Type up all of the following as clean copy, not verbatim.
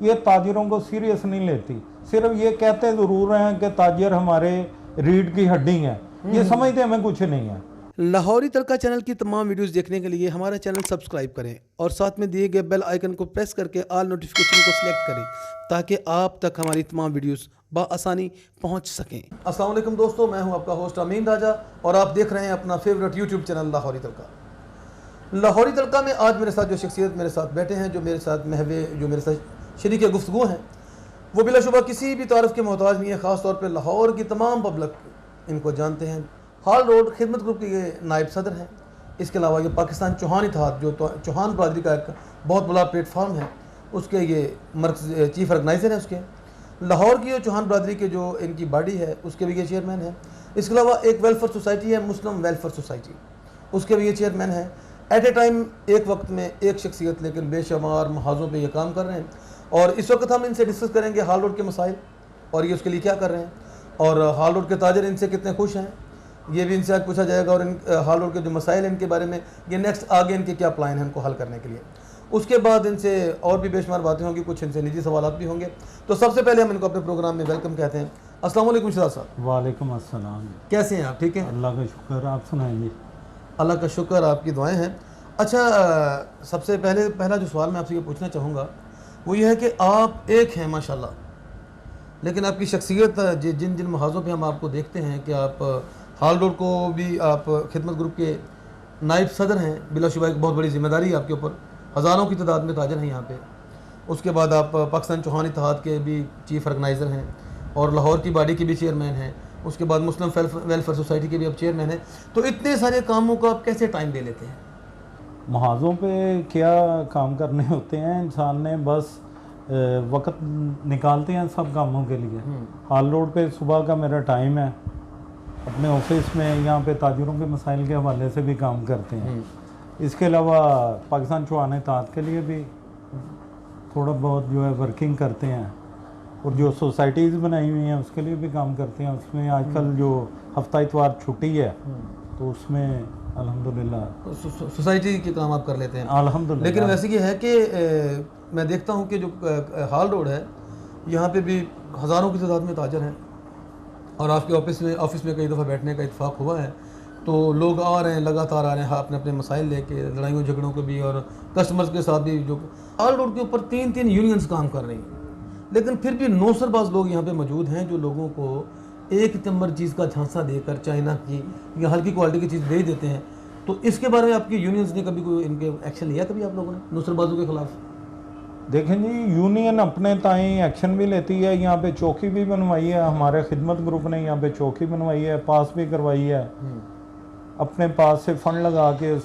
ये ताजिरों को सीरियस नहीं लेती। सिर्फ ये कहते ज़रूर हैं कि ताजिर हमारे रीढ़ की हड्डी हैं, ये समझते हमें कुछ नहीं है। लाहौरी तड़का चैनल की तमाम वीडियोस देखने के लिए हमारा चैनल सब्सक्राइब करें और साथ में दिए गए बेल आइकन को प्रेस करके ऑल नोटिफिकेशन को सिलेक्ट करें ताकि आप तक हमारी तमाम वीडियोस बआसानी पहुंच सकें। अस्सलाम वालेकुम दोस्तों, मैं हूं आपका होस्ट अमीन राजा और आप देख रहे हैं अपना फेवरेट यूट्यूब चैनल लाहौरी तड़का। लाहौरी तड़का में आज मेरे साथ जो शख्सियत मेरे साथ बैठे हैं, जो मेरे साथ महवे, जो मेरे साथ शरीक गुफ्तगू हैं, वो बिलाशुबा किसी भी तारीफ़ के मोहताज नहीं है। ख़ास तौर पर लाहौर की तमाम पब्लिक इनको जानते हैं। हाल रोड खिदमत ग्रुप के ये नायब सदर हैं। इसके अलावा ये पाकिस्तान चौहान इत्तेहाद, जो चौहान बरादरी का एक बहुत बड़ा प्लेटफार्म है, उसके ये मर्कज़ चीफ ऑर्गेनाइज़र हैं। उसके लाहौर की जो चौहान बरादरी के जो इनकी बॉडी है, उसके भी ये चेयरमैन है। इसके अलावा एक वेलफेयर सोसाइटी है, मुस्लिम वेलफेयर सोसाइटी, उसके भी ये चेयरमैन है। एट ए टाइम एक वक्त में एक शख्सियत, लेकिन बेशुमार महाजों पर ये काम कर रहे हैं। और इस वक्त हम इनसे डिस्कस करेंगे हाल रोड के मसाइल और ये उसके लिए क्या कर रहे हैं, और हाल रोड के ताजर इनसे कितने खुश हैं, ये भी इनसे आज पूछा जाएगा। और इन हाल रोड के जो मसाइल हैं इनके बारे में, ये नेक्स्ट आगे इनके क्या प्लान हैं इनको हल करने के लिए। उसके बाद इनसे और भी बेशुमार बातें होंगी, कुछ इनसे निजी सवाल भी होंगे। तो सबसे पहले हम इनको अपने प्रोग्राम में वेलकम कहते हैं। अस्सलाम वालेकुम शहजाद साहब। वालेकुम अस्सलाम। कैसे हैं आप? ठीक हैं, अल्लाह का शुक्र, आप सुनाएंगे? अल्लाह का शुक्र, आपकी दुआएं हैं। अच्छा, सबसे पहला जो सवाल मैं आपसे ये पूछना चाहूँगा वो ये है कि आप एक हैं माशाल्लाह, लेकिन आपकी शख्सियत जिन जिन महाजों पे हम आपको देखते हैं कि आप हाल रोड को भी आप खिदमत ग्रुप के नायब सदर हैं, बिलाशुबा एक बहुत बड़ी जिम्मेदारी है आपके ऊपर। हज़ारों की तादाद में ताजर हैं यहाँ पे। उसके बाद आप पाकिस्तान चौहान इत्तेहाद के भी चीफ ऑर्गेनाइज़र हैं और लाहौर की बॉडी के भी चेयरमैन हैं। उसके बाद मुस्लिम वेलफेयर सोसाइटी के भी आप चेयरमैन हैं। तो इतने सारे कामों को आप कैसे टाइम दे लेते हैं? महाजों पे क्या काम करने होते हैं, इंसान ने बस वक्त निकालते हैं सब कामों के लिए। हाल रोड पे सुबह का मेरा टाइम है, अपने ऑफिस में यहाँ पे ताजिरों के मसाइल के हवाले से भी काम करते हैं। इसके अलावा पाकिस्तान चौहान इत्तेहाद के लिए भी थोड़ा बहुत जो है वर्किंग करते हैं, और जो सोसाइटीज़ बनाई हुई हैं उसके लिए भी काम करते हैं। उसमें आजकल जो हफ्ता इतवार छुट्टी है तो उसमें अल्हम्दुलिल्लाह सोसाइटी के काम आप कर लेते हैं अल्हम्दुलिल्लाह। लेकिन वैसे ये है कि मैं देखता हूँ कि जो हाल रोड है यहाँ पे भी हज़ारों की तादाद में ताजर हैं, और आपके ऑफिस में कई दफ़ा बैठने का इत्तेफाक हुआ है। तो लोग आ रहे हैं, लगातार आ रहे हैं अपने अपने मसाइल लेके, लड़ाइयों झगड़ों के भी और कस्टमर्स के साथ भी। जो हाल रोड के ऊपर 3 यूनियंस काम कर रही हैं, लेकिन फिर भी नौसरबाज लोग यहाँ पे मौजूद हैं जो लोगों को एक नंबर चीज़ का झांसा देकर चाइना की या हल्की क्वालिटी की चीज़ दे देते हैं। तो इसके बारे में आपकी यूनियंस ने कभी कोई इनके एक्शन लिया कभी आप लोगों ने नौसरबाजों के खिलाफ? देखें जी, यूनियन अपने ताई एक्शन भी लेती है। यहाँ पे चौकी भी बनवाई है, हमारे खिदमत ग्रुप ने यहाँ पे चौकी बनवाई है, पास भी करवाई है, अपने पास से फंड लगा के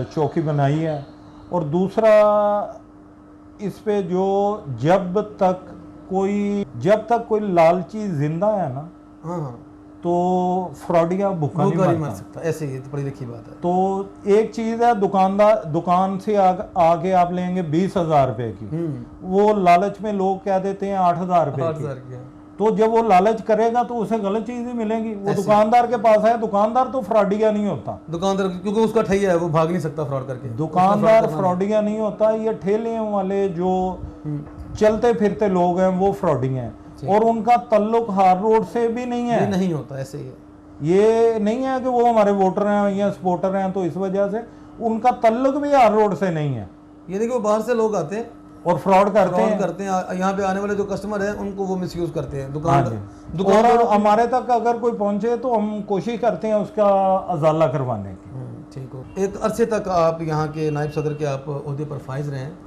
चौकी बनाई है। और दूसरा इस पे जो जब तक कोई लालची जिंदा है ना, हाँ, तो फ्रॉडिया भूखा नहीं मर सकता। ऐसे ही तो बड़ी लिखी बात है। तो एक चीज़ है, दुकान से आगे आप लेंगे 20,000 रुपए की, वो लालच में लोग कह देते हैं 8,000 रुपए की। तो जब वो लालच करेगा तो उसे गलत चीज़ ही मिलेगी। वो दुकानदार के पास है, दुकानदार तो फ्रॉडिया नहीं होता। दुकानदार क्योंकि उसका ठैया है, वो भाग नहीं सकता फ्रॉड करके। दुकानदार फ्रॉडिया नहीं होता। ये ठेले वाले जो चलते फिरते लोग हैं वो फ्रॉडिया हैं, और उनका ताल्लुक हाल रोड से भी नहीं है। नहीं होता, ऐसे ही है। ये नहीं है कि वो हमारे वोटर हैं या सपोर्टर हैं, तो इस वजह से उनका ताल्लुक भी हाल रोड से नहीं है। ये देखिए, वो बाहर से लोग आते हैं और फ्रॉड करते हैं। यहाँ पे आने वाले जो कस्टमर हैं उनको वो मिसयूज करते हैं। दुकान और हमारे तक अगर कोई पहुंचे तो हम कोशिश करते हैं उसका अजाला करवाने की। ठीक हो। एक अरसे तक आप यहाँ के नायब सदर के आप ओहदे पर फाइज रहे हैं,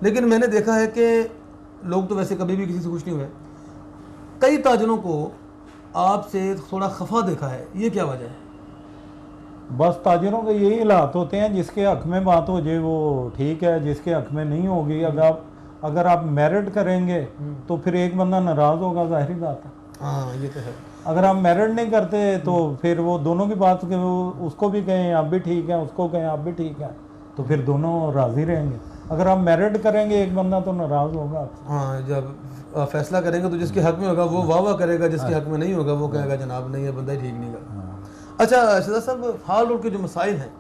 लेकिन मैंने देखा है कि लोग तो वैसे कभी भी किसी से खुश नहीं हुए। कई ताजरों को आपसे थोड़ा खफा देखा है, ये क्या वजह है? बस ताजिरों के यही हालात होते हैं, जिसके हक में बात हो जाए वो ठीक है, जिसके हक में नहीं होगी। अगर आप मेरिट करेंगे तो फिर एक बंदा नाराज़ होगा, जाहिर बात है। हाँ, ये तो है। अगर आप मेरिट नहीं करते तो फिर वो दोनों की बात, उसको भी कहें आप भी ठीक है, उसको कहें आप भी ठीक है, तो फिर दोनों राज़ी रहेंगे। अगर आप मेरिट करेंगे एक बंदा तो नाराज़ होगा। हाँ, जब फैसला करेंगे तो जिसके हक में होगा वो वाह वाह करेगा, जिसके हक में नहीं होगा वो कहेगा जनाब नहीं है, बंदा ही ठीक नहीं का। अच्छा शहजाद साहब, हाल रोड के जो मसाइल हैं,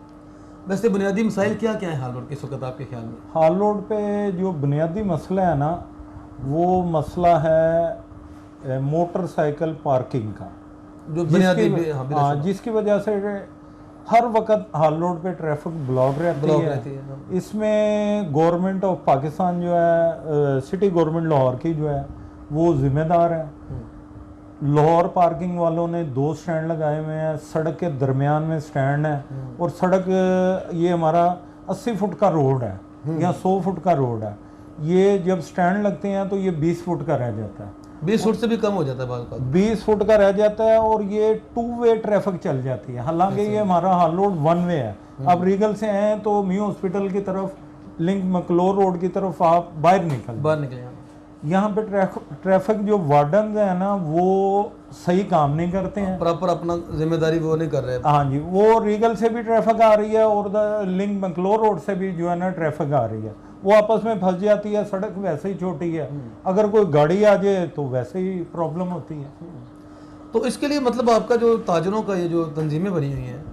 वैसे बुनियादी मसाइल क्या क्या है हाल रोड के इस वक्त आपके ख्याल में? हाल रोड पे जो बुनियादी मसला है ना, वो मसला है मोटरसाइकिल पार्किंग का, जो बुनियादी जिसकी वजह से हर वक्त हाल रोड पे ट्रैफिक ब्लॉक रहती है। इसमें गवर्नमेंट ऑफ पाकिस्तान जो है, सिटी गवर्नमेंट लाहौर की जो है वो जिम्मेदार है। लाहौर पार्किंग वालों ने 2 स्टैंड लगाए हुए हैं, सड़क के दरमियान में स्टैंड है, और सड़क ये हमारा 80 फुट का रोड है या 100 फुट का रोड है। ये जब स्टैंड लगते हैं तो ये 20 फुट का रह जाता है, 20 फुट से भी कम हो जाता है बात। 20 फुट का रह जाता है, और ये 2 वे ट्रैफिक चल जाती है। हालांकि ये हमारा हाल रोड 1 वे है। आप रीगल से आए तो मी हॉस्पिटल की तरफ, लिंक मकलोर रोड की तरफ आप बाहर निकले। यहाँ पे ट्रैफिक जो वार्डन है ना वो सही काम नहीं करते हैं, प्रॉपर अपना जिम्मेदारी वो नहीं कर रहे हैं। हाँ जी, वो रीगल से भी ट्रैफिक आ रही है और लिंक मकलोर रोड से भी जो है ना ट्रैफिक आ रही है, वो आपस में फंस जाती है। सड़क वैसे ही छोटी है, अगर कोई गाड़ी आ जाए तो वैसे ही प्रॉब्लम होती है। तो इसके लिए मतलब आपका जो ताजरों का ये जो तंजीमें बनी हुई हैं,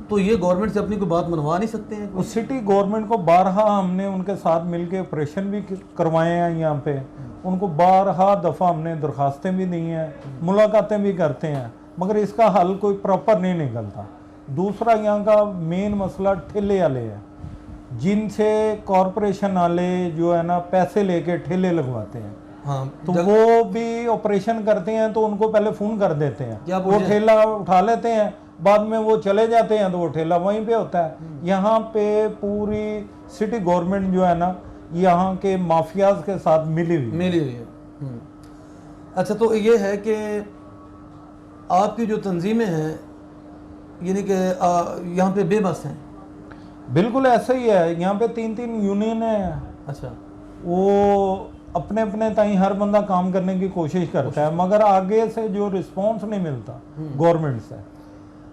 तो ये गवर्नमेंट से अपनी कोई बात मनवा नहीं सकते हैं? उस सिटी गवर्नमेंट को बारहा हमने उनके साथ मिलके ऑपरेशन भी करवाए हैं यहाँ पे, उनको बारहा दफ़ा हमने दरखास्तें भी दी हैं, मुलाकातें भी करते हैं, मगर इसका हल कोई प्रॉपर नहीं निकलता। दूसरा यहाँ का मेन मसला ठेले वाले है, जिनसे कॉरपोरेशन वाले जो है ना पैसे लेके ठेले लगवाते हैं। हाँ, तो वो भी ऑपरेशन करते हैं तो उनको पहले फ़ोन कर देते हैं, वो ठेला उठा लेते हैं, बाद में वो चले जाते हैं तो वो ठेला वहीं पे होता है। यहाँ पे पूरी सिटी गवर्नमेंट जो है ना यहाँ के माफियाज के साथ मिली हुई है। अच्छा, तो ये है कि आपकी जो तंजीमें हैं यानी कि यहाँ पे बेबस हैं? बिल्कुल ऐसा ही है, यहाँ पे 3-3 यूनियन है। अच्छा, वो अपने अपने ताई हर बंदा काम करने की कोशिश करता है, मगर आगे से जो रिस्पॉन्स नहीं मिलता गवर्नमेंट से।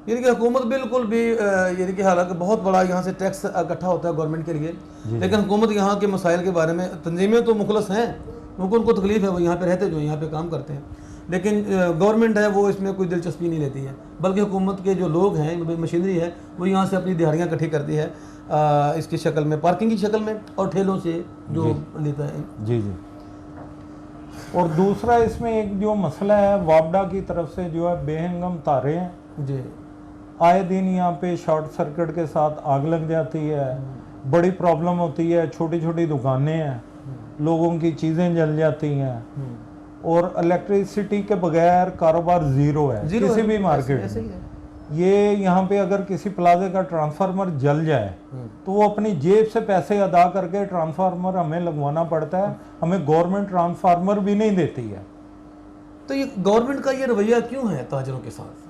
यानी कि हुकूमत बिल्कुल भी यानी कि हालांकि बहुत बड़ा यहाँ से टैक्स इकट्ठा होता है गवर्नमेंट के लिए, लेकिन हुकूमत यहाँ के मसाइल के बारे में, तंजीमें तो मुखलस हैं क्योंकि उनको तकलीफ है, वो यहाँ पे रहते जो यहाँ पे काम करते हैं, लेकिन गवर्नमेंट है वो इसमें कोई दिलचस्पी नहीं लेती है, बल्कि हुकूमत के जो लोग हैं, मशीनरी है, वो यहाँ से अपनी दिहाड़ियाँ इकट्ठी करती है इसकी शक्ल में, पार्किंग की शक्ल में, और ठेलों से जो लेता है। जी जी। और दूसरा इसमें एक जो मसला है, वापडा की तरफ से जो है बेहंगम तारे हैं जी, आए दिन यहाँ पे शॉर्ट सर्किट के साथ आग लग जाती है, बड़ी प्रॉब्लम होती है। छोटी छोटी दुकानें हैं, लोगों की चीज़ें जल जाती हैं, और इलेक्ट्रिसिटी के बगैर कारोबार ज़ीरो है किसी भी मार्केट में। ये यहाँ पे अगर किसी प्लाजे का ट्रांसफार्मर जल जाए तो वो अपनी जेब से पैसे अदा करके ट्रांसफार्मर हमें लगवाना पड़ता है, हमें गवर्नमेंट ट्रांसफार्मर भी नहीं देती है। तो ये गवर्नमेंट का ये रवैया क्यों है ताजरों के साथ?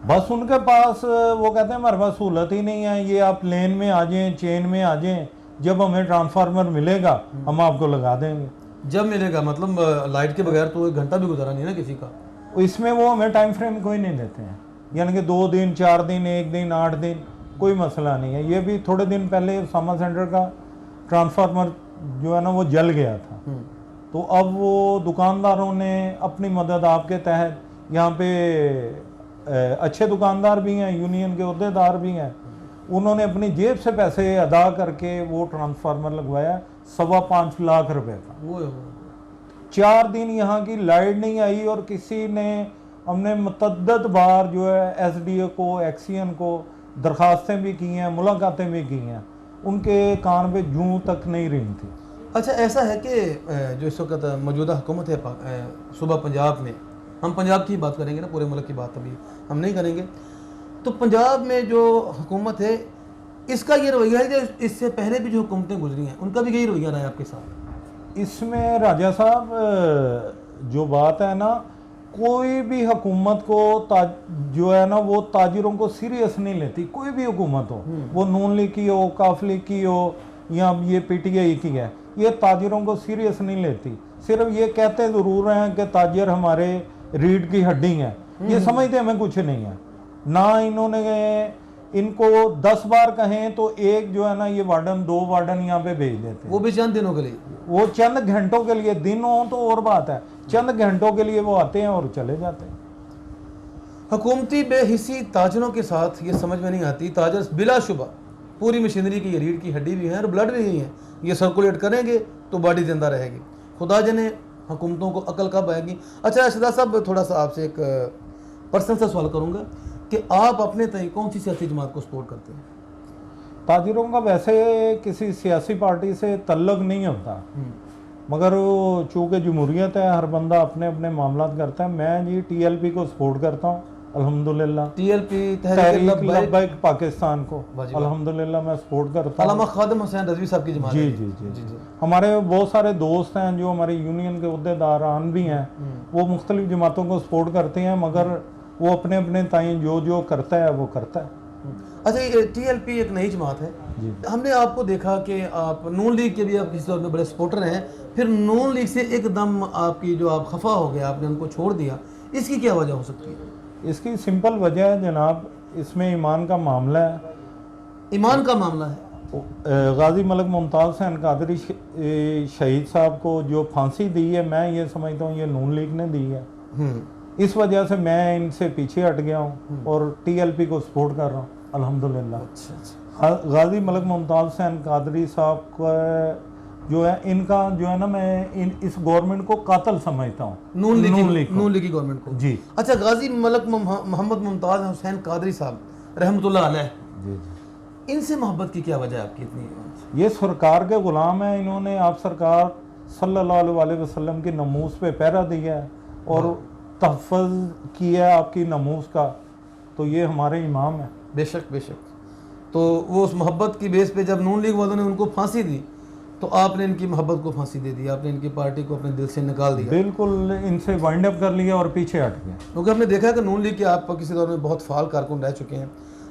बस उनके पास वो कहते हैं हमारे पास सहूलत ही नहीं है, ये आप लेन में आ जाएं, चेन में आ जाएं, जब हमें ट्रांसफार्मर मिलेगा हम आपको लगा देंगे। जब मिलेगा मतलब लाइट के बगैर तो 1 घंटा भी गुजारा नहीं है ना किसी का। इसमें वो हमें टाइम फ्रेम कोई नहीं देते हैं, यानी कि 2 दिन 4 दिन 1 दिन 8 दिन कोई मसला नहीं है। ये भी थोड़े दिन पहले सामा सेंटर का ट्रांसफार्मर जो है ना वो जल गया था, तो अब वो दुकानदारों ने अपनी मदद आपके तहत, यहाँ पे अच्छे दुकानदार भी हैं, यूनियन के अहदेदार भी हैं, उन्होंने अपनी जेब से पैसे अदा करके वो ट्रांसफार्मर लगवाया 5.25 लाख रुपए का। 4 दिन यहाँ की लाइट नहीं आई, और किसी ने, हमने मुतअद्दिद बार जो है एसडीओ को, एक्सीएन को दरखास्तें भी की हैं, मुलाकातें भी की हैं, उनके कान पे जूं तक नहीं रही थी। अच्छा, ऐसा है कि जो इस वक्त मौजूदा हुकूमत है सूबा पंजाब में, हम पंजाब की बात करेंगे ना, पूरे मुल्क की बात अभी हम नहीं करेंगे, तो पंजाब में जो हुकूमत है इसका ये रवैया है कि इससे पहले भी जो हुकूमतें गुजरी हैं उनका भी यही रवैया रहा है आपके साथ? इसमें राजा साहब जो बात है ना, कोई भी हुकूमत को जो है ना वो ताजिरों को सीरियस नहीं लेती, कोई भी हुकूमत हो, वो नून लीग की हो, काफ लीग की हो, या ये पीटीआई की है, ये ताजिरों को सीरियस नहीं लेती। सिर्फ ये कहते ज़रूर हैं कि ताजिर हमारे रीढ़ की हड्डी हैं, ये समझते हमें कुछ नहीं है ना। इन्होंने इनको 10 बार कहें तो एक जो है ना ये वार्डन 2 वार्डन यहाँ पे भेज देते हैं, वो भी चंद दिनों के लिए, वो चंद घंटों के लिए, दिन हो तो और बात है, चंद घंटों के लिए वो आते हैं और चले जाते हैं। हुकूमती बेहिसी ताजरों के साथ ये समझ में नहीं आती। ताजर बिलाशुबा पूरी मशीनरी की ये रीढ़ की हड्डी भी है और ब्लड भी है, ये सर्कुलेट करेंगे तो बॉडी जिंदा रहेगी, खुदा जाने हुकूमतों को अकल कब आएगी। अच्छा अरशद साहब, थोड़ा सा आपसे एक पर्सनल सा सवाल करूँगा कि आप अपने तय कौन सी सियासी जमात को सपोर्ट करते हैं? ताजिरों का वैसे किसी सियासी पार्टी से तल्लुक नहीं होता, मगर वो चूँकि जमहूरियत है, हर बंदा अपने अपने मामला करता है। मैं जी टीएलपी को सपोर्ट करता हूँ अल्हम्दुलिल्लाह। टीएलपी तहरीक लब्बैक पाकिस्तान को अल्हम्दुलिल्लाह मैं सपोर्ट करता हूँ। अल्लामा खादिम हुसैन रज़वी साहब की जमात जी है। जी जी जी। हमारे बहुत सारे दोस्त हैं जो हमारे यूनियन के अहदेदारान भी हैं, वो मुख्तलिफ जमातों को सपोर्ट करते हैं, मगर वो अपने अपने ताई जो जो करता है वो करता है। अच्छा, ये टीएलपी एक नई जमात है। हमने आपको देखा कि आप नून लीग के भी आप किसी तौर पे बड़े सपोर्टर हैं, फिर नून लीग से एकदम आपकी जो आप खफा हो गए, आपने उनको छोड़ दिया, इसकी क्या वजह हो सकती है? इसकी सिंपल वजह है जनाब, इसमें ईमान का मामला है। ईमान का मामला है। गाजी मलिक मुमताज़ हुसैन कादरी शहीद साहब को जो फांसी दी है, मैं ये समझता हूँ ये नून लीग ने दी है। इस वजह से मैं इनसे पीछे हट गया हूँ और टीएलपी को सपोर्ट कर रहा हूँ अल्हम्दुलिल्लाह। अच्छा। गाजी मलिक मुमताज़ हुसैन कादरी साहब का जो है, इनका जो है ना, मैं इस गवर्नमेंट को कातल समझता हूँ, नून लीग की गवर्नमेंट को जी। अच्छा, गाजी मलिक मोहम्मद मुमताज़ हुसैन कादरी साहब रहमतुल्लाह अलैह, जी जी, इनसे मोहब्बत की क्या वजह है आपकी इतनी? ये सरकार के ग़ुलाम हैं, इन्होंने आप सरकार सल्लल्लाहु अलैहि वसल्लम की नमूस पे पहरा दिया है और तहफ़्फ़ुज़ किया है आपकी नमूस का, तो ये हमारे इमाम हैं। बेशक बेशक। तो वो उस मोहब्बत की बेस पे जब नून लीग वालों ने उनको फांसी दी, तो आपने इनकी मोहब्बत को फांसी दे दी, आपने इनकी पार्टी को अपने दिल से निकाल दिया। बिल्कुल, इनसे वाइंड अप कर लिया और पीछे हट गया। क्योंकि हमने देखा कि नून लीग के आप किसी दौर में बहुत फाल कारकुन रह चुके हैं।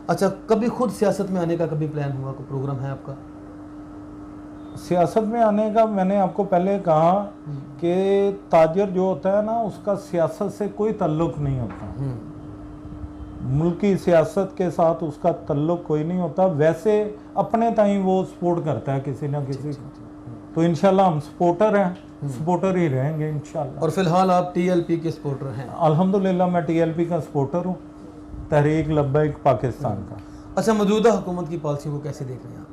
अच्छा, कभी खुद सियासत में आने का कभी प्लान हुआ, कोई प्रोग्राम है आपका? सियासत में आने का मैंने आपको पहले कहा कि ताजर जो होता है ना, उसका सियासत से कोई तल्लुक नहीं होता, मुल्की सियासत के साथ उसका तल्लुक कोई नहीं होता। वैसे अपने ताई वो सपोर्ट करता है किसी ना किसी को, तो इंशाल्लाह हम सपोर्टर हैं, सपोर्टर ही रहेंगे इंशाल्लाह। और फिलहाल आप टीएलपी के सपोर्टर हैं? अल्हम्दुलिल्लाह मैं टीएलपी का सपोर्टर हूँ, तहरीक लब्बैक पाकिस्तान का। अच्छा, मौजूदा हुकूमत की पॉलिसी को कैसे देख रहे हैं आप?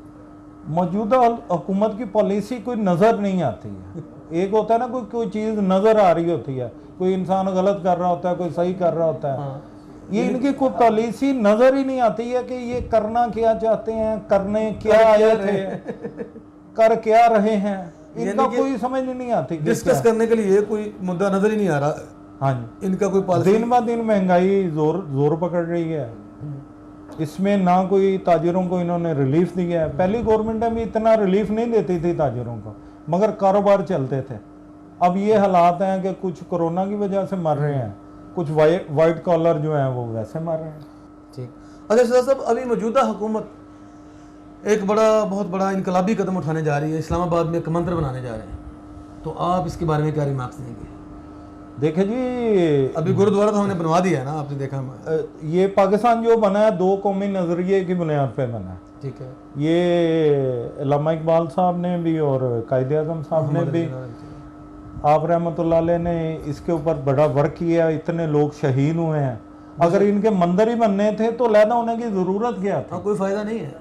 मौजूदा हुकूमत की पॉलिसी कोई नज़र नहीं आती है। एक होता है ना, कोई चीज़ नज़र आ रही होती है, कोई इंसान गलत कर रहा होता है, कोई सही कर रहा होता है। ये इनकी कोई पॉलिसी नज़र ही नहीं आती है कि ये करना क्या चाहते हैं, करने क्या आए थे, कर क्या रहे हैं, इनका कोई समझ नहीं आती। डिस्कस करने के लिए कोई मुद्दा नज़र ही नहीं आ रहा। हाँ जी, इनका कोई पॉलिसी। दिन ब दिन महंगाई जोर पकड़ रही है, इसमें ना कोई ताजिरों को इन्होंने रिलीफ दिया है। पहली गवर्नमेंट में इतना रिलीफ नहीं देती थी ताजिरों को, मगर कारोबार चलते थे। अब ये हालात हैं कि कुछ कोरोना की वजह से मर रहे हैं, कुछ वाइट कॉलर जो हैं वो वैसे मर रहे हैं। ठीक। अच्छा सर साहब, अभी मौजूदा हुकूमत एक बहुत बड़ा इनकलाबी कदम उठाने जा रही है, इस्लामाबाद में एक मंदिर बनाने जा रहे हैं, तो आप इसके बारे में क्या रिमार्क्स देंगे? देखिए जी, अभी गुरुद्वारा तो हमने बनवा दिया है ना, आपने देखा। ये पाकिस्तान जो बना है दो कौमी नज़रिए की बुनियाद पे बना है। ठीक है। ये अल्लामा इकबाल साहब ने भी और कायदे आज़म साहब ने भी, आप रहमतुल्लाह अलैह ने इसके ऊपर बड़ा वर्क किया, इतने लोग शहीद हुए हैं। अगर इनके मंदिर ही बनने थे तो लैदा होने की ज़रूरत क्या थी? कोई फ़ायदा नहीं है।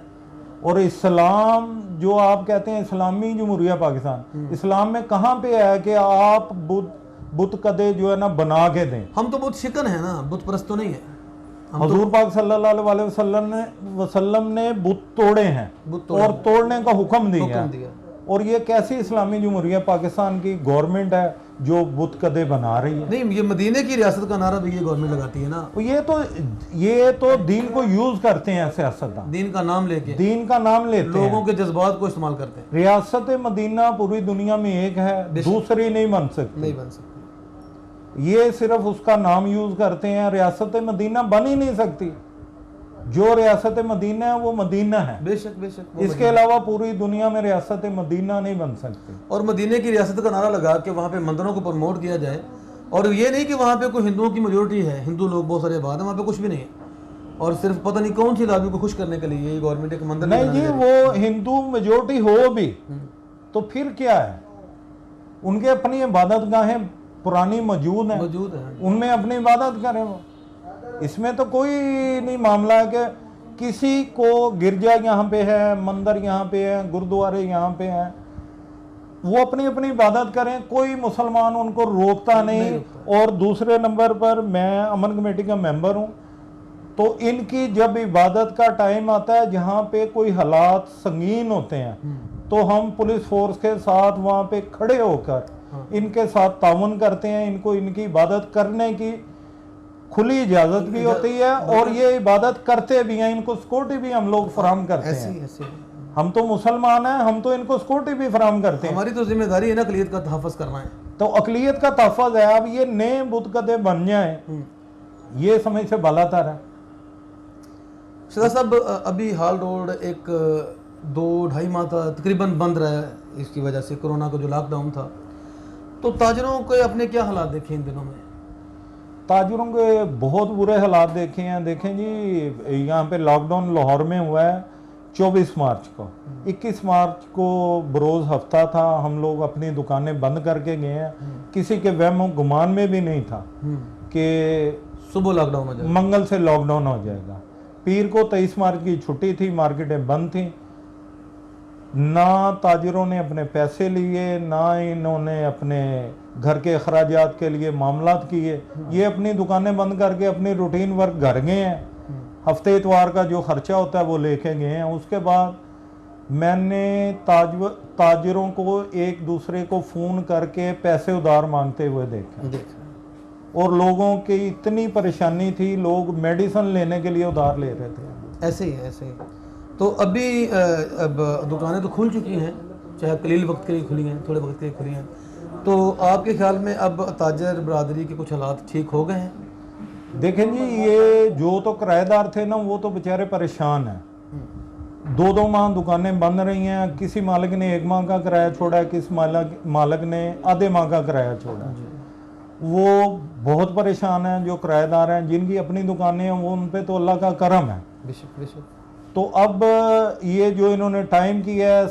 और इस्लाम जो आप कहते हैं इस्लामी जमहूरिया पाकिस्तान, इस्लाम में कहाँ पे है कि आप बुत कदे जो है ना बना के दें? हम तो बुत शिकन है ना, बुत परस्त तो नहीं है। हुजूर पाक सल्लल्लाहु अलैहि वसल्लम ने बुत तोड़े हैं और तोड़ने का हुक्म दिया। और ये कैसी इस्लामी जमहूरिया पाकिस्तान की गवर्नमेंट है जो बुत कदे बना रही है? नहीं, ये मदीने की रियासत का नारा भी ये गवर्नमेंट लगाती है ना। ये तो दीन को यूज करते हैं सियासतदान, दीन का नाम लेके, दीन का नाम लेते हैं, लोगों के जज्बात को इस्तेमाल करते हैं। रियासत मदीना पूरी दुनिया में एक है, दूसरी नहीं बन सकती। ये सिर्फ उसका नाम यूज करते हैं, रियासत मदीना बन ही नहीं सकती। जो रियासत मदीना है वो मदीना है, बेशक बेशक। इसके अलावा पूरी दुनिया में रियासत मदीना नहीं बन सकती। और मदीने की रियासत का नारा लगा के वहाँ पे मंदिरों को प्रमोट किया जाए, और ये नहीं कि वहाँ पे कोई हिंदुओं की मेजोरिटी है, हिंदू लोग बहुत सारे आबाद है, वहाँ पे कुछ भी नहीं है, और सिर्फ पता नहीं कौन सी लाबी को खुश करने के लिए ये गवर्नमेंट एक मंदिर नहीं जी, वो हिंदू मेजोरिटी हो भी तो फिर क्या है, उनके अपनी इबादत गाहें पुरानी मौजूद है, उनमें अपनी इबादत करें वो। इसमें तो कोई नहीं मामला है कि किसी को गिरजा यहाँ पे है, मंदिर यहाँ पे है, गुरुद्वारे यहाँ पे हैं, वो अपनी अपनी इबादत करें, कोई मुसलमान उनको रोकता नहीं। और दूसरे नंबर पर मैं अमन कमेटी का मेंबर हूँ, तो इनकी जब इबादत का टाइम आता है जहाँ पे कोई हालात संगीन होते हैं तो हम पुलिस फोर्स के साथ वहाँ पे खड़े होकर इनके साथ ताउन करते हैं। इनको इनकी इबादत करने की खुली इजाज़त भी होती है और ये इबादत करते भी हैं। इनको सिक्योरिटी भी हम लोग फराहम करते हैं। हम तो मुसलमान हैं, हम तो इनको सिक्योरिटी भी फराहम करते हैं। हमारी तो जिम्मेदारी है ना अक़लियत का तहफ़्फ़ुज़ करना है। तो अक़लियत का तहफ़्फ़ुज़ है। अब ये नए बुतकदे बन जाए, ये समझ से बालातर है। शहज़ाद साहब, अभी हाल रोड एक 2-2.5 माह का तकरीबन बंद रहा है इसकी वजह से, कोरोना का जो लॉकडाउन था। तो ताजरों के अपने क्या हालात देखे इन दिनों में? ताजरों के बहुत बुरे हालात देखे हैं। देखें जी, यहाँ पे लॉकडाउन लाहौर में हुआ है 24 मार्च को। 21 मार्च को बरोज़ हफ्ता था, हम लोग अपनी दुकानें बंद करके गए हैं। किसी के वहम गुमान में भी नहीं था कि सुबह लॉकडाउन हो जाएगा, मंगल से लॉकडाउन हो जाएगा। पीर को 23 मार्च की छुट्टी थी, मार्केटें बंद थी। ना ताजिरों ने अपने पैसे लिए, ना इन्होंने अपने घर के अखराजात के लिए मामलात किए। ये अपनी दुकानें बंद करके अपनी रूटीन वर्क घर गए हैं। हफ्ते इतवार का जो खर्चा होता है वो लेके गए हैं। उसके बाद मैंने ताजिरों को एक दूसरे को फ़ोन करके पैसे उधार मांगते हुए देखा। और लोगों की इतनी परेशानी थी, लोग मेडिसिन लेने के लिए उधार ले रहे थे। ऐसे ही ऐसे ही। तो अभी अब दुकानें तो खुल चुकी हैं, चाहे कलील वक्त के लिए खुली हैं, थोड़े वक्त के लिए खुली हैं। तो आपके ख्याल में अब ताजर बरादरी के कुछ हालात ठीक हो गए हैं? देखें जी, ये जो तो किराएदार थे ना, वो तो बेचारे परेशान हैं। 2-2 माह दुकानें बंद रही हैं। किसी मालिक ने 1 माह का किराया छोड़ा है, किस मालिक ने आधे माह का किराया छोड़ा है। वो बहुत परेशान हैं। जो किराएदार हैं, जिनकी अपनी दुकानें हैं, वो उन पे तो अल्लाह का करम है। तो अब ये जो इन्होंने टाइम किया है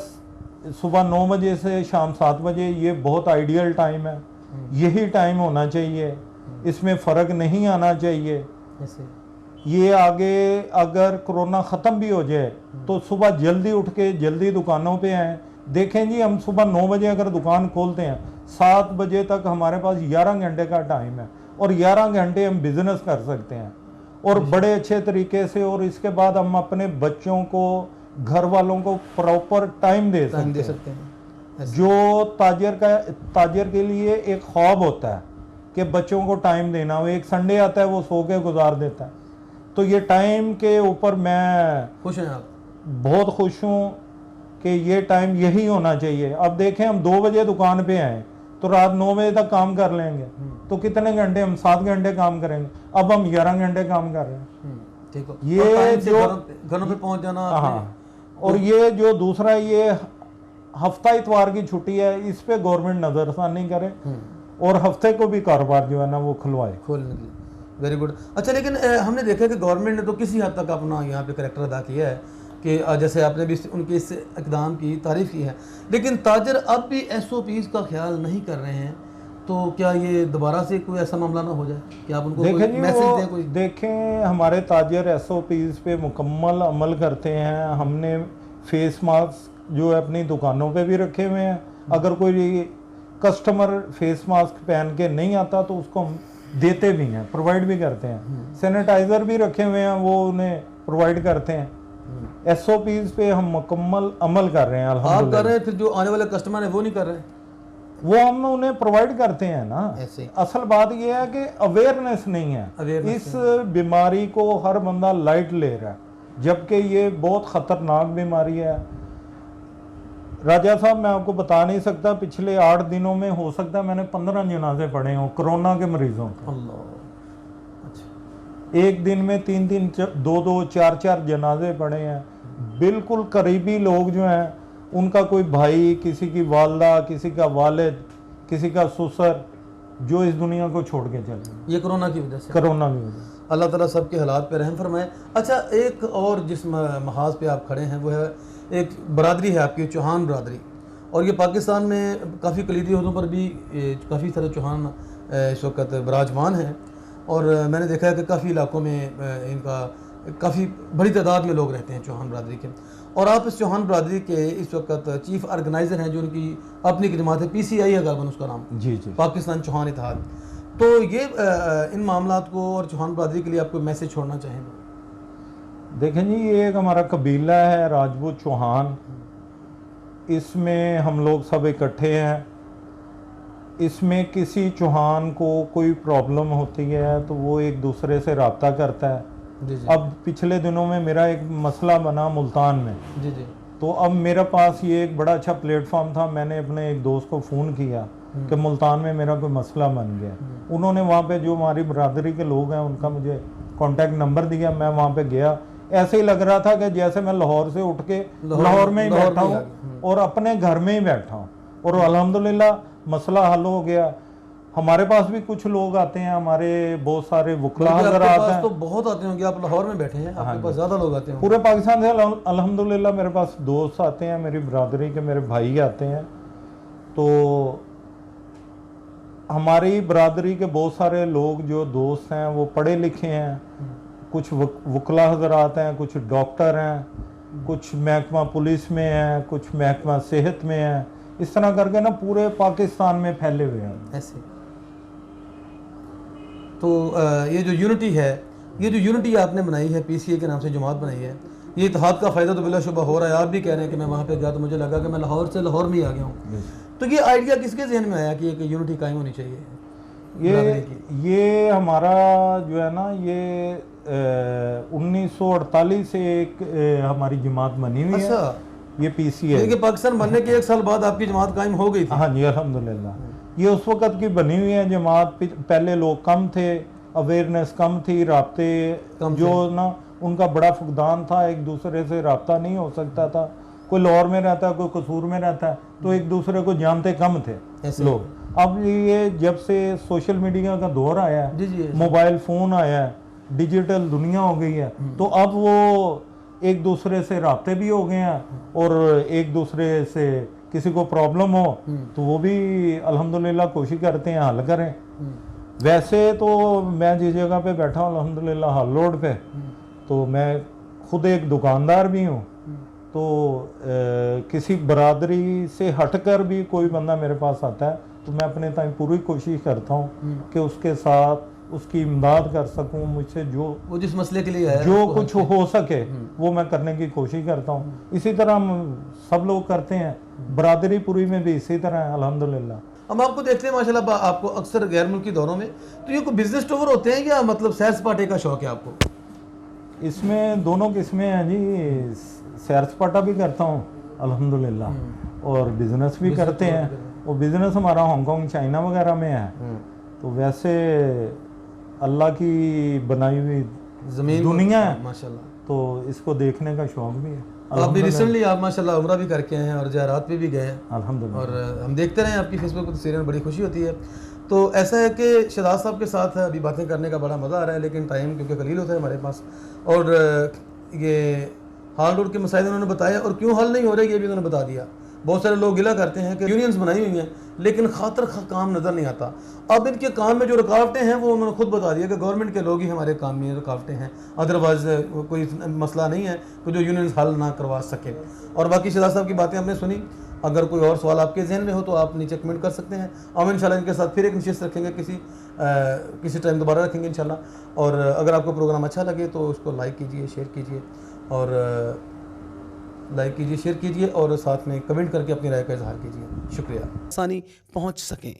सुबह 9 बजे से शाम 7 बजे, ये बहुत आइडियल टाइम है। यही टाइम होना चाहिए, इसमें फ़र्क नहीं आना चाहिए। ये आगे अगर कोरोना ख़त्म भी हो जाए तो सुबह जल्दी उठ के जल्दी दुकानों पे आएँ। देखें जी, हम सुबह 9 बजे अगर दुकान खोलते हैं, 7 बजे तक हमारे पास 11 घंटे का टाइम है और 11 घंटे हम बिज़नेस कर सकते हैं और बड़े अच्छे तरीके से। और इसके बाद हम अपने बच्चों को, घर वालों को प्रॉपर टाइम दे सकते हैं। जो ताजर के लिए एक ख्वाब होता है कि बच्चों को टाइम देना, वो एक संडे आता है वो सो के गुजार देता है। तो ये टाइम के ऊपर मैं खुश हैं आप? बहुत खुश हूँ कि ये टाइम यही होना चाहिए। अब देखें, हम 2 बजे दुकान पे आए तो रात 9 बजे तक काम कर लेंगे, तो कितने घंटे? हम 7 घंटे काम करेंगे। अब हम 11 घंटे काम कर रहे हैं। ठीक हो। ये जो घरों पे पहुंच जाना। हाँ, और ये जो दूसरा ये हफ्ता इतवार की छुट्टी है, इस पे गवर्नमेंट नजरसानी करे और हफ्ते को भी कारोबार जो है ना वो खुलवाए, खोलने के लिए। Very good. अच्छा, लेकिन हमने देखा कि गवर्नमेंट ने तो किसी हद तक अपना यहाँ पे करैक्टर अदा किया है कि जैसे आपने भी उनके इस इक़दाम की तारीफ़ की है, लेकिन ताजर अब भी SOPs का ख्याल नहीं कर रहे हैं। तो क्या ये दोबारा से कोई ऐसा मामला ना हो जाए कि आप उनको कोई मैसेज दें? कोई देखें, हमारे ताजर SOPs पे मुकम्मल अमल करते हैं। हमने फेस मास्क जो है अपनी दुकानों पे भी रखे हुए हैं। अगर कोई कस्टमर फेस मास्क पहन के नहीं आता तो उसको हम देते भी हैं, प्रोवाइड भी करते हैं। सैनिटाइज़र भी रखे हुए हैं, वो उन्हें प्रोवाइड करते हैं। SOPs पे हम मुकम्मल अमल कर रहे हैं। आप कर रहे हैं, फिर जो आने वाले कस्टमर है वो नहीं कर रहे हैं? वो हम उन्हें प्रोवाइड करते हैं ना। असल बात यह है कि अवेयरनेस नहीं है। इस बीमारी को हर बंदा लाइट ले रहा है, जबकि ये बहुत ख़तरनाक बीमारी है। राजा साहब, मैं आपको बता नहीं सकता, पिछले 8 दिनों में हो सकता है मैंने 15 जनाजे पढ़े हों कोरोना के मरीजों के। एक दिन में 3-3, 2-2, 4-4 जनाजे पड़े हैं। बिल्कुल करीबी लोग जो हैं, उनका कोई भाई, किसी की वालदा, किसी का वालिद, किसी का ससुर, जो इस दुनिया को छोड़ के चले गए, ये कोरोना की वजह से। कोरोना की वजह से। अल्लाह ताला सबके हालात पे रहम फरमाए। अच्छा, एक और जिस महाज पे आप खड़े हैं वो है, एक बरादरी है आपकी, चौहान बरादरी, और ये पाकिस्तान में काफ़ी कलीदी अहदों पर भी काफ़ी सारे चौहान इस वक्त विराजमान हैं। और मैंने देखा है कि काफ़ी इलाकों में इनका काफ़ी बड़ी तादाद में लोग रहते हैं चौहान बरादरी के। और आप इस चौहान बरादरी के इस वक्त चीफ ऑर्गेनाइज़र हैं, जो उनकी अपनी एक जमात है, PCI है गालबन उसका नाम, जी जी। पाकिस्तान चौहान इत्तेहाद। तो ये इन मामलात को और चौहान बरादरी के लिए आप कोई मैसेज छोड़ना चाहेंगे? देखें जी, ये एक हमारा कबीला है राजपूत चौहान, इसमें हम लोग सब इकट्ठे हैं। इसमें किसी चौहान को कोई प्रॉब्लम होती है तो वो एक दूसरे से रब्ता करता है। जी जी। अब पिछले दिनों में मेरा एक मसला बना मुल्तान में, जी जी। तो अब मेरे पास ये एक बड़ा अच्छा प्लेटफॉर्म था। मैंने अपने एक दोस्त को फ़ोन किया कि मुल्तान में मेरा कोई मसला बन गया। उन्होंने वहाँ पे जो हमारी बरादरी के लोग हैं उनका मुझे कॉन्टैक्ट नंबर दिया। मैं वहाँ पे गया, ऐसे ही लग रहा था कि जैसे मैं लाहौर से उठ के लाहौर में ही बैठा हूँ और अपने घर में ही बैठा हूँ। और अल्हम्दुलिल्लाह मसला हल हो गया। हमारे पास भी कुछ लोग आते हैं, हमारे बहुत सारे वकला हज़रात हैं। तो बहुत आते होंगे, आप लाहौर में बैठे हैं, आपके पास ज़्यादा लोग आते हैं पूरे पाकिस्तान से अल्हम्दुलिल्लाह मेरे पास दोस्त आते हैं, मेरी बरादरी के मेरे भाई आते हैं। तो हमारी बरादरी के बहुत सारे लोग जो दोस्त हैं वो पढ़े लिखे हैं, कुछ वकला हज़रात हैं, कुछ डॉक्टर हैं, कुछ महकमा पुलिस में हैं, कुछ महकमा सेहत में हैं। इस तरह करके ना पूरे पाकिस्तान में फैले हुए हैं ऐसे। तो ये जो यूनिटी है, ये जो यूनिटी आपने बनाई है, PCI के नाम से जमात बनाई है, ये इत्तेहाद का फ़ायदा तो बिलाशुबा हो रहा है। आप भी कह रहे हैं कि मैं वहाँ पे गया तो मुझे लगा कि मैं लाहौर से लाहौर में ही आ गया हूँ। तो ये आइडिया किसके जहन में आया कि एक यूनिटी कायम होनी चाहिए? ये हमारा जो है ना, ये 1948 से एक हमारी जमात बनी हुई है। ये PCI कि पाकिस्तान बनने के 1 साल बाद आपकी जमात कायम हो गई थी? हाँ जी, अल्हम्दुलिल्लाह। ये उस वक़्त की बनी हुई है जमात। पहले लोग कम थे, अवेयरनेस कम थी, राब्ते जो ना उनका बड़ा फुकदान था, एक दूसरे से राब्ता नहीं हो सकता था। कोई लाहौर में रहता है, कोई कसूर में रहता है, तो एक दूसरे को जानते कम थे लोग। अब ये जब से सोशल मीडिया का दौर आया है, मोबाइल फ़ोन आया है, डिजिटल दुनिया हो गई है, तो अब वो एक दूसरे से राब्ते भी हो गए हैं। और एक दूसरे से किसी को प्रॉब्लम हो तो वो भी अल्हम्दुलिल्लाह कोशिश करते हैं हल करें। वैसे तो मैं जिस जगह पे बैठा हूँ अल्हम्दुलिल्लाह हाल रोड पे, तो मैं खुद एक दुकानदार भी हूँ। तो किसी बरादरी से हटकर भी कोई बंदा मेरे पास आता है तो मैं अपने ताई पूरी कोशिश करता हूँ कि उसके साथ उसकी इमदाद कर सकूं। मुझसे जो वो जिस मसले के लिए है, जो कुछ हो सके वो मैं करने की कोशिश करता हूँ। इसी तरह हम सब लोग करते हैं, बरादरी पूरी में भी इसी तरह है अल्हम्दुलिल्लाह। हम आपको देखते हैं माशाल्लाह, आपको अक्सर गैर मुल्की दौरों में, तो ये कोई बिजनेस टूर होते हैं या मतलब सैर सपाटे का शौक है आपको? इसमें दोनों किस्में हैं जी। सैर सपाटा भी करता हूँ अल्हम्दुलिल्लाह और बिजनेस भी करते हैं। और बिजनेस हमारा हांगकांग, चाइना वगैरह में है। तो वैसे अल्लाह की बनाई हुई ज़मीन दुनिया है माशाल्लाह, तो इसको देखने का शौक भी है। आप भी रिसेंटली आप माशाल्लाह उम्रा भी करके आए हैं और ज़ियारत पे भी गए हैं अल्हम्दुलिल्लाह। और हम देखते रहे आपकी फेसबुक पर तस्वीरें, बड़ी खुशी होती है। तो ऐसा है कि शहजाद साहब के साथ अभी बातें करने का बड़ा मज़ा आ रहा है, लेकिन टाइम क्योंकि कलील होता है हमारे पास। और ये हाल रोड के मसाइल उन्होंने बताया और क्यों हल नहीं हो रहे ये भी उन्होंने बता दिया। बहुत सारे लोग गिला करते हैं कि यूनियंस बनाई हुई हैं लेकिन खातर काम नज़र नहीं आता। अब इनके काम में जो रुकावटें हैं वो उन्होंने खुद बता दिया कि गवर्नमेंट के लोग ही हमारे काम में रुकावटें हैं, अदरवाइज कोई मसला नहीं है कि जो यूनियंस हल ना करवा सके। और बाकी शहजाद साहब की बातें हमने सुनी। अगर कोई और सवाल आपके जहन में हो तो आप नीचे कमेंट कर सकते हैं। हम इंशाल्लाह इनके साथ फिर एक नशिस्त रखेंगे, किसी टाइम दोबारा रखेंगे इंशाल्लाह। और अगर आपको प्रोग्राम अच्छा लगे तो उसको लाइक कीजिए, शेयर कीजिए और साथ में कमेंट करके अपनी राय का इजहार कीजिए। शुक्रिया। आसानी पहुंच सकें।